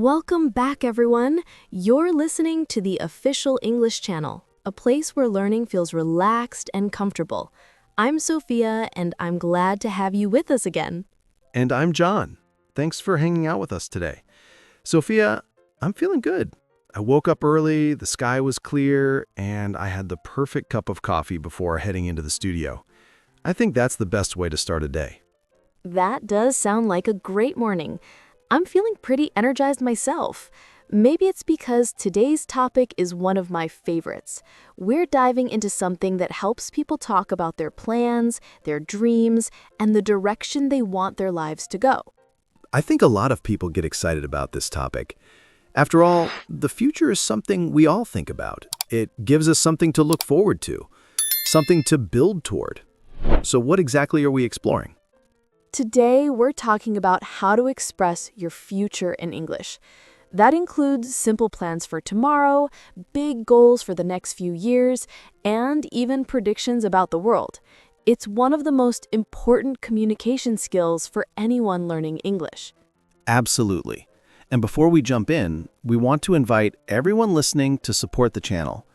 Welcome back, everyone. You're listening to the official English channel, a place where learning feels relaxed and comfortable. I'm Sophia, and I'm glad to have you with us again. And I'm John. Thanks for hanging out with us today. Sophia, I'm feeling good. I woke up early, the sky was clear, and I had the perfect cup of coffee before heading into the studio. I think that's the best way to start a day. That does sound like a great morning. I'm feeling pretty energized myself. Maybe it's because today's topic is one of my favorites. We're diving into something that helps people talk about their plans, their dreams, and the direction they want their lives to go. I think a lot of people get excited about this topic. After all, the future is something we all think about. It gives us something to look forward to, something to build toward. So what exactly are we exploring? Today, we're talking about how to express your future in English. That includes simple plans for tomorrow, big goals for the next few years, and even predictions about the world. It's one of the most important communication skills for anyone learning English. Absolutely. And before we jump in, we want to invite everyone listening to support the channel.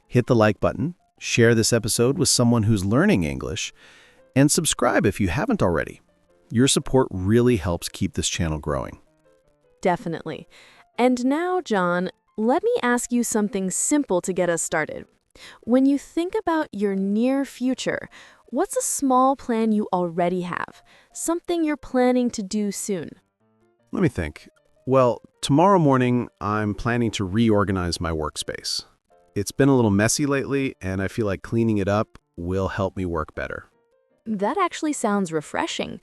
Hit the like button, share this episode with someone who's learning English, and subscribe if you haven't already. Your support really helps keep this channel growing. Definitely. And now, John, let me ask you something simple to get us started. When you think about your near future, what's a small plan you already have? Something you're planning to do soon? Let me think. Well, tomorrow morning, I'm planning to reorganize my workspace. It's been a little messy lately, and I feel like cleaning it up will help me work better. That actually sounds refreshing.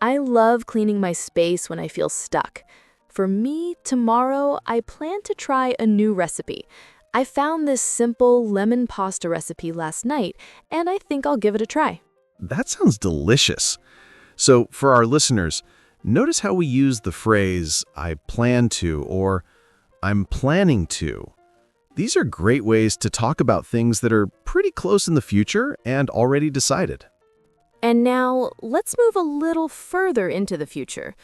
I love cleaning my space when I feel stuck. For me, tomorrow, I plan to try a new recipe. I found this simple lemon pasta recipe last night, and I think I'll give it a try. That sounds delicious. So for our listeners, notice how we use the phrase, I plan to, or I'm planning to. These are great ways to talk about things that are pretty close in the future and already decided. And now, let's move a little further into the future.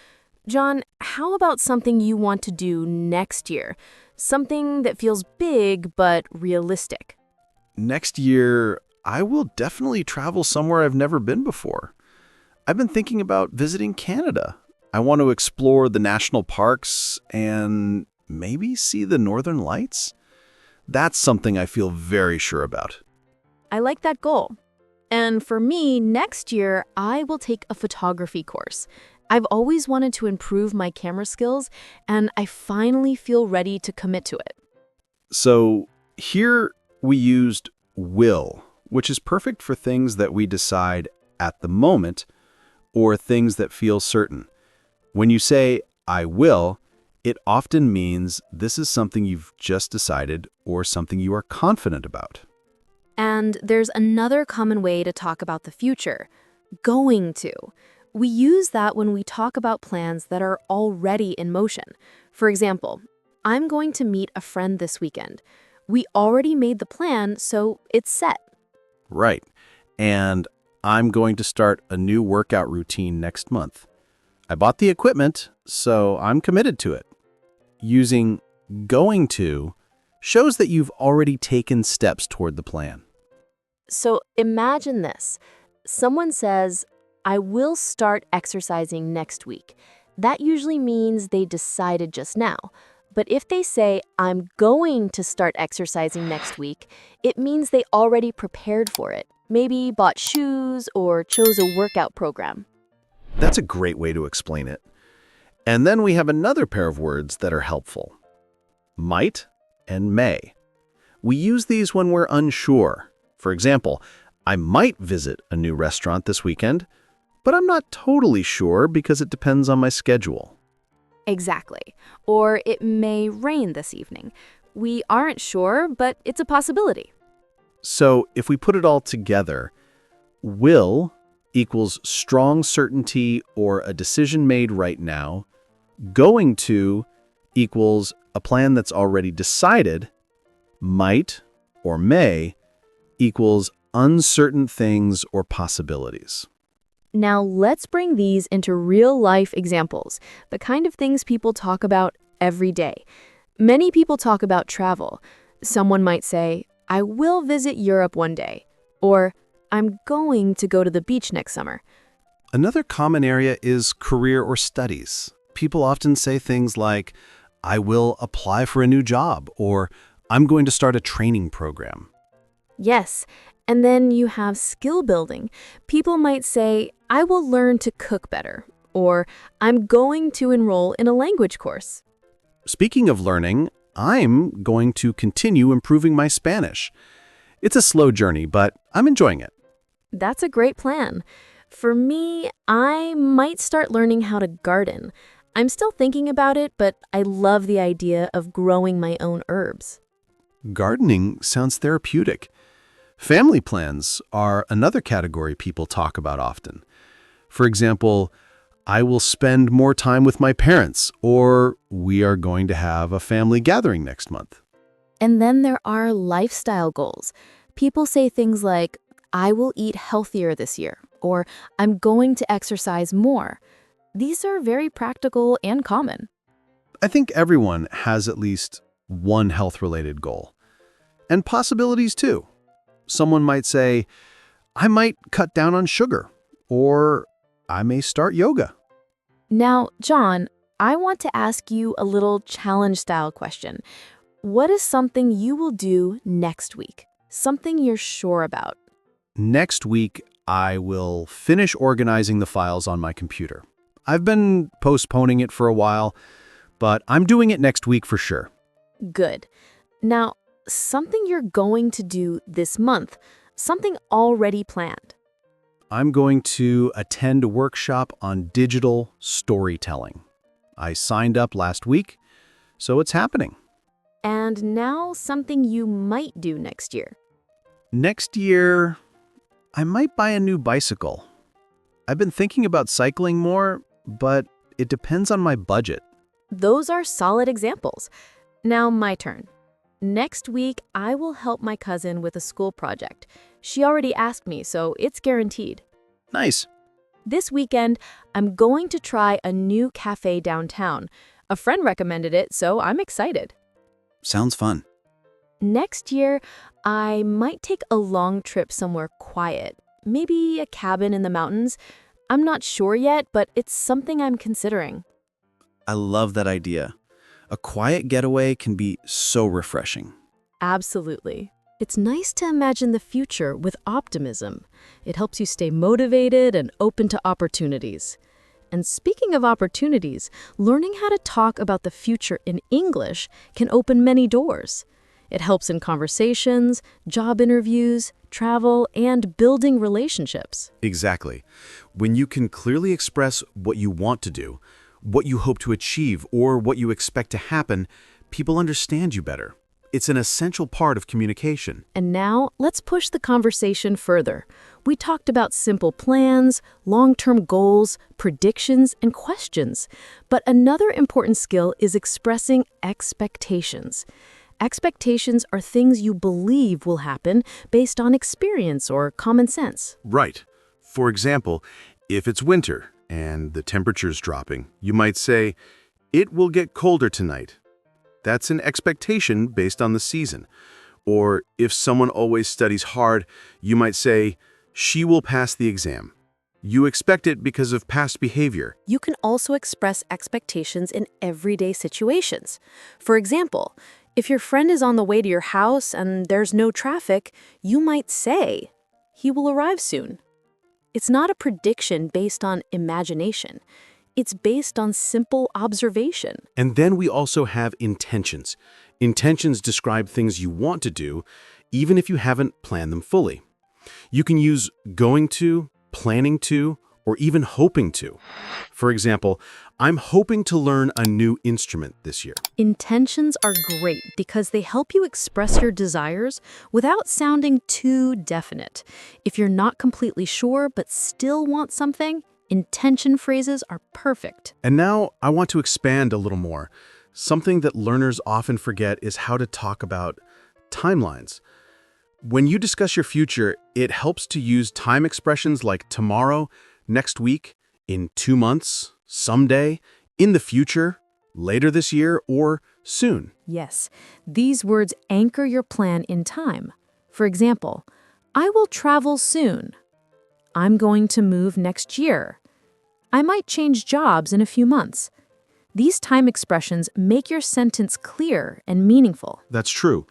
John, how about something you want to do next year? Something that feels big but realistic. Next year, I will definitely travel somewhere I've never been before. I've been thinking about visiting Canada. I want to explore the national parks and maybe see the Northern Lights. That's something I feel very sure about. I like that goal. And for me, next year, I will take a photography course. I've always wanted to improve my camera skills, and I finally feel ready to commit to it. So here we used will, which is perfect for things that we decide at the moment or things that feel certain. When you say, I will, it often means this is something you've just decided or something you are confident about. And there's another common way to talk about the future, going to. We use that when we talk about plans that are already in motion. For example, I'm going to meet a friend this weekend. We already made the plan, so it's set. Right. And I'm going to start a new workout routine next month. I bought the equipment, so I'm committed to it. Using going to shows that you've already taken steps toward the plan. So imagine this. Someone says, I will start exercising next week. That usually means they decided just now. But if they say, I'm going to start exercising next week, it means they already prepared for it. Maybe bought shoes or chose a workout program. That's a great way to explain it. And then we have another pair of words that are helpful. Might and may. We use these when we're unsure. For example, I might visit a new restaurant this weekend, but I'm not totally sure because it depends on my schedule. Exactly. Or it may rain this evening. We aren't sure, but it's a possibility. So if we put it all together, will equals strong certainty or a decision made right now. Going to equals a plan that's already decided. Might or may equals uncertain things or possibilities. Now let's bring these into real-life examples, the kind of things people talk about every day. Many people talk about travel. Someone might say, I will visit Europe one day, or I'm going to go to the beach next summer. Another common area is career or studies. People often say things like, I will apply for a new job, or I'm going to start a training program. Yes, and then you have skill building. People might say, I will learn to cook better, or I'm going to enroll in a language course. Speaking of learning, I'm going to continue improving my Spanish. It's a slow journey, but I'm enjoying it. That's a great plan. For me, I might start learning how to garden. I'm still thinking about it, but I love the idea of growing my own herbs. Gardening sounds therapeutic. Family plans are another category people talk about often. For example, I will spend more time with my parents, or we are going to have a family gathering next month. And then there are lifestyle goals. People say things like, I will eat healthier this year, or I'm going to exercise more. These are very practical and common. I think everyone has at least one health-related goal. And possibilities too. Someone might say, I might cut down on sugar, or I may start yoga. Now, John, I want to ask you a little challenge-style question. What is something you will do next week? Something you're sure about? Next week, I will finish organizing the files on my computer. I've been postponing it for a while, but I'm doing it next week for sure. Good. Now, something you're going to do this month, something already planned. I'm going to attend a workshop on digital storytelling. I signed up last week, so it's happening. And now something you might do next year. Next year, I might buy a new bicycle. I've been thinking about cycling more, but it depends on my budget. Those are solid examples. Now my turn. Next week, I will help my cousin with a school project. She already asked me, so it's guaranteed. Nice. This weekend, I'm going to try a new cafe downtown. A friend recommended it, so I'm excited. Sounds fun. Next year, I might take a long trip somewhere quiet, maybe a cabin in the mountains. I'm not sure yet, but it's something I'm considering. I love that idea. A quiet getaway can be so refreshing. Absolutely. It's nice to imagine the future with optimism. It helps you stay motivated and open to opportunities. And speaking of opportunities, learning how to talk about the future in English can open many doors. It helps in conversations, job interviews, travel, and building relationships. Exactly. When you can clearly express what you want to do, what you hope to achieve, or what you expect to happen, people understand you better. It's an essential part of communication. And now, let's push the conversation further. We talked about simple plans, long-term goals, predictions, and questions. But another important skill is expressing expectations. Expectations are things you believe will happen based on experience or common sense. Right. For example, if it's winter and the temperature's dropping, you might say, it will get colder tonight. That's an expectation based on the season. Or if someone always studies hard, you might say, she will pass the exam. You expect it because of past behavior. You can also express expectations in everyday situations. For example, if your friend is on the way to your house and there's no traffic, you might say, he will arrive soon. It's not a prediction based on imagination. It's based on simple observation. And then we also have intentions. Intentions describe things you want to do, even if you haven't planned them fully. You can use going to, planning to, or even hoping to. For example, I'm hoping to learn a new instrument this year. Intentions are great because they help you express your desires without sounding too definite. If you're not completely sure but still want something, intention phrases are perfect. And now I want to expand a little more. Something that learners often forget is how to talk about timelines. When you discuss your future, it helps to use time expressions like tomorrow, next week, in 2 months, someday, in the future, later this year, or soon. Yes, these words anchor your plan in time. For example, I will travel soon. I'm going to move next year. I might change jobs in a few months. These time expressions make your sentence clear and meaningful. That's true.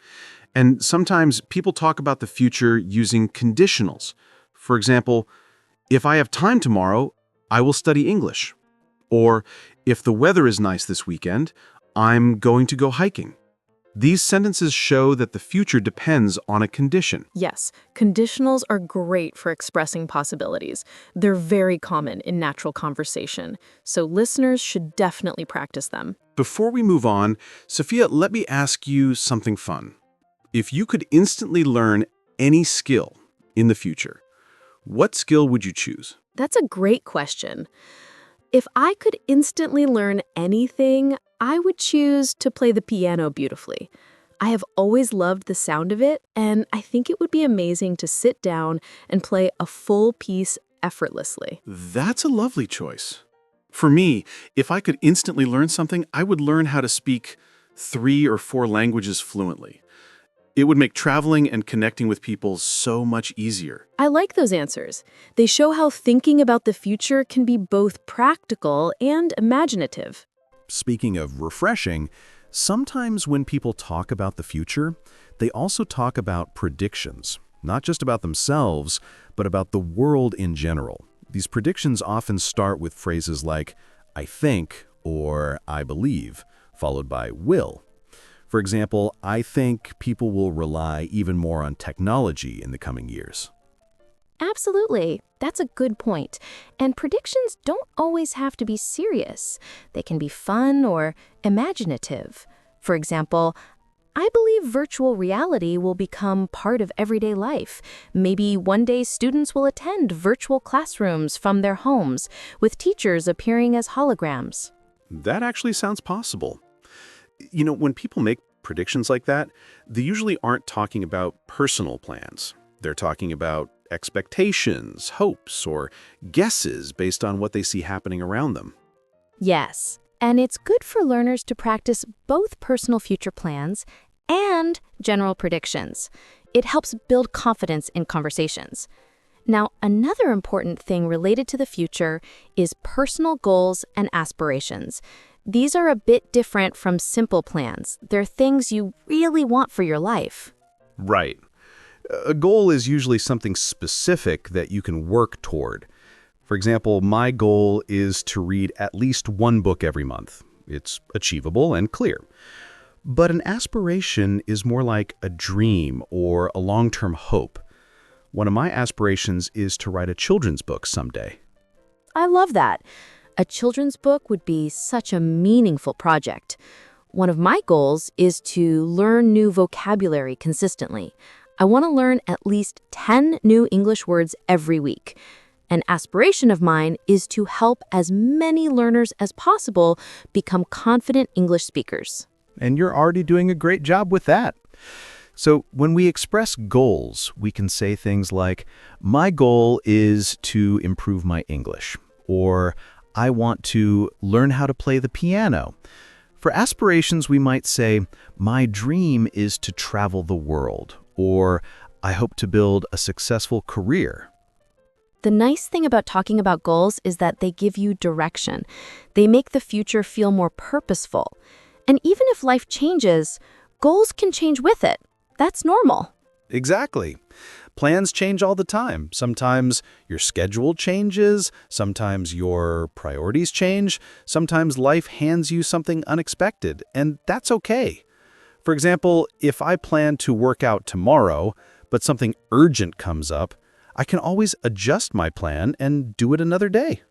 And sometimes people talk about the future using conditionals. For example, if I have time tomorrow, I will study English. Or if the weather is nice this weekend, I'm going to go hiking. These sentences show that the future depends on a condition. Yes, conditionals are great for expressing possibilities. They're very common in natural conversation, so listeners should definitely practice them. Before we move on, Sophia, let me ask you something fun. If you could instantly learn any skill in the future, what skill would you choose? That's a great question. If I could instantly learn anything, I would choose to play the piano beautifully. I have always loved the sound of it, and I think it would be amazing to sit down and play a full piece effortlessly. That's a lovely choice. For me, if I could instantly learn something, I would learn how to speak 3 or 4 languages fluently. It would make traveling and connecting with people so much easier. I like those answers. They show how thinking about the future can be both practical and imaginative. Speaking of refreshing, sometimes when people talk about the future, they also talk about predictions, not just about themselves, but about the world in general. These predictions often start with phrases like, I think, or I believe, followed by will. For example, I think people will rely even more on technology in the coming years. Absolutely. That's a good point. And predictions don't always have to be serious. They can be fun or imaginative. For example, I believe virtual reality will become part of everyday life. Maybe one day students will attend virtual classrooms from their homes, with teachers appearing as holograms. That actually sounds possible. You know, when people make predictions like that, they usually aren't talking about personal plans. They're talking about expectations, hopes, or guesses based on what they see happening around them. Yes, and it's good for learners to practice both personal future plans and general predictions. It helps build confidence in conversations. Now, another important thing related to the future is personal goals and aspirations. These are a bit different from simple plans. They're things you really want for your life. Right. A goal is usually something specific that you can work toward. For example, my goal is to read at least 1 book every month. It's achievable and clear. But an aspiration is more like a dream or a long-term hope. One of my aspirations is to write a children's book someday. I love that. A children's book would be such a meaningful project. One of my goals is to learn new vocabulary consistently. I want to learn at least 10 new English words every week. An aspiration of mine is to help as many learners as possible become confident English speakers. And you're already doing a great job with that. So when we express goals, we can say things like, my goal is to improve my English, or I want to learn how to play the piano. For aspirations, we might say, my dream is to travel the world, or I hope to build a successful career. The nice thing about talking about goals is that they give you direction. They make the future feel more purposeful. And even if life changes, goals can change with it. That's normal. Exactly. Plans change all the time. Sometimes your schedule changes, sometimes your priorities change, sometimes life hands you something unexpected, and that's okay. For example, if I plan to work out tomorrow, but something urgent comes up, I can always adjust my plan and do it another day.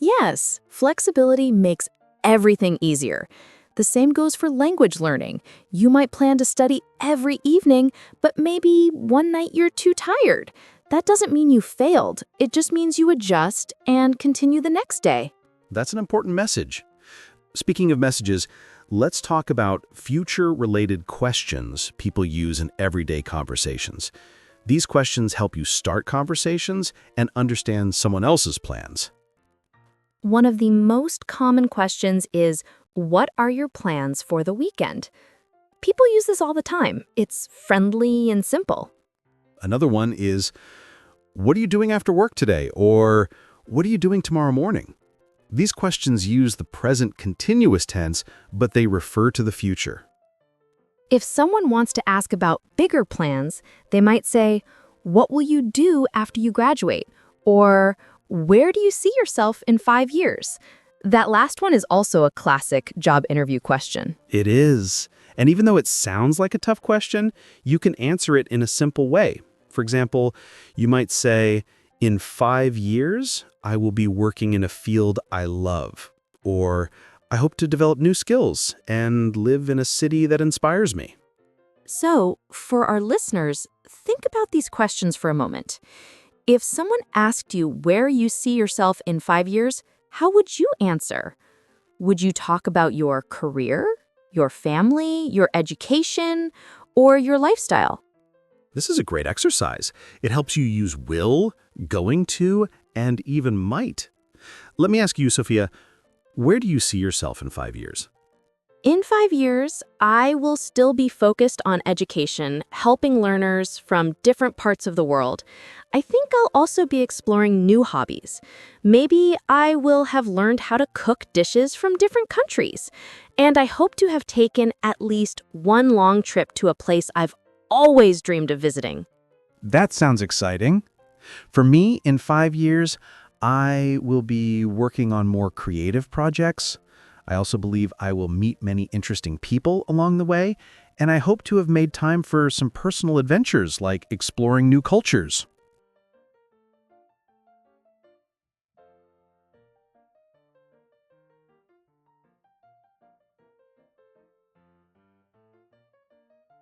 Yes, flexibility makes everything easier. The same goes for language learning. You might plan to study every evening, but maybe one night you're too tired. That doesn't mean you failed. It just means you adjust and continue the next day. That's an important message. Speaking of messages, let's talk about future-related questions people use in everyday conversations. These questions help you start conversations and understand someone else's plans. One of the most common questions is, What are your plans for the weekend? People use this all the time. It's friendly and simple. Another one is, what are you doing after work today? Or what are you doing tomorrow morning? These questions use the present continuous tense, but they refer to the future. If someone wants to ask about bigger plans, they might say, what will you do after you graduate? Or where do you see yourself in 5 years? That last one is also a classic job interview question. It is. And even though it sounds like a tough question, you can answer it in a simple way. For example, you might say, in 5 years, I will be working in a field I love. Or, I hope to develop new skills and live in a city that inspires me. So, for our listeners, think about these questions for a moment. If someone asked you where you see yourself in 5 years, how would you answer? Would you talk about your career, your family, your education, or your lifestyle? This is a great exercise. It helps you use will, going to, and even might. Let me ask you, Sophia, where do you see yourself in 5 years? In 5 years, I will still be focused on education, helping learners from different parts of the world. I think I'll also be exploring new hobbies. Maybe I will have learned how to cook dishes from different countries. And I hope to have taken at least one long trip to a place I've always dreamed of visiting. That sounds exciting. For me, in 5 years, I will be working on more creative projects. I also believe I will meet many interesting people along the way, and I hope to have made time for some personal adventures like exploring new cultures.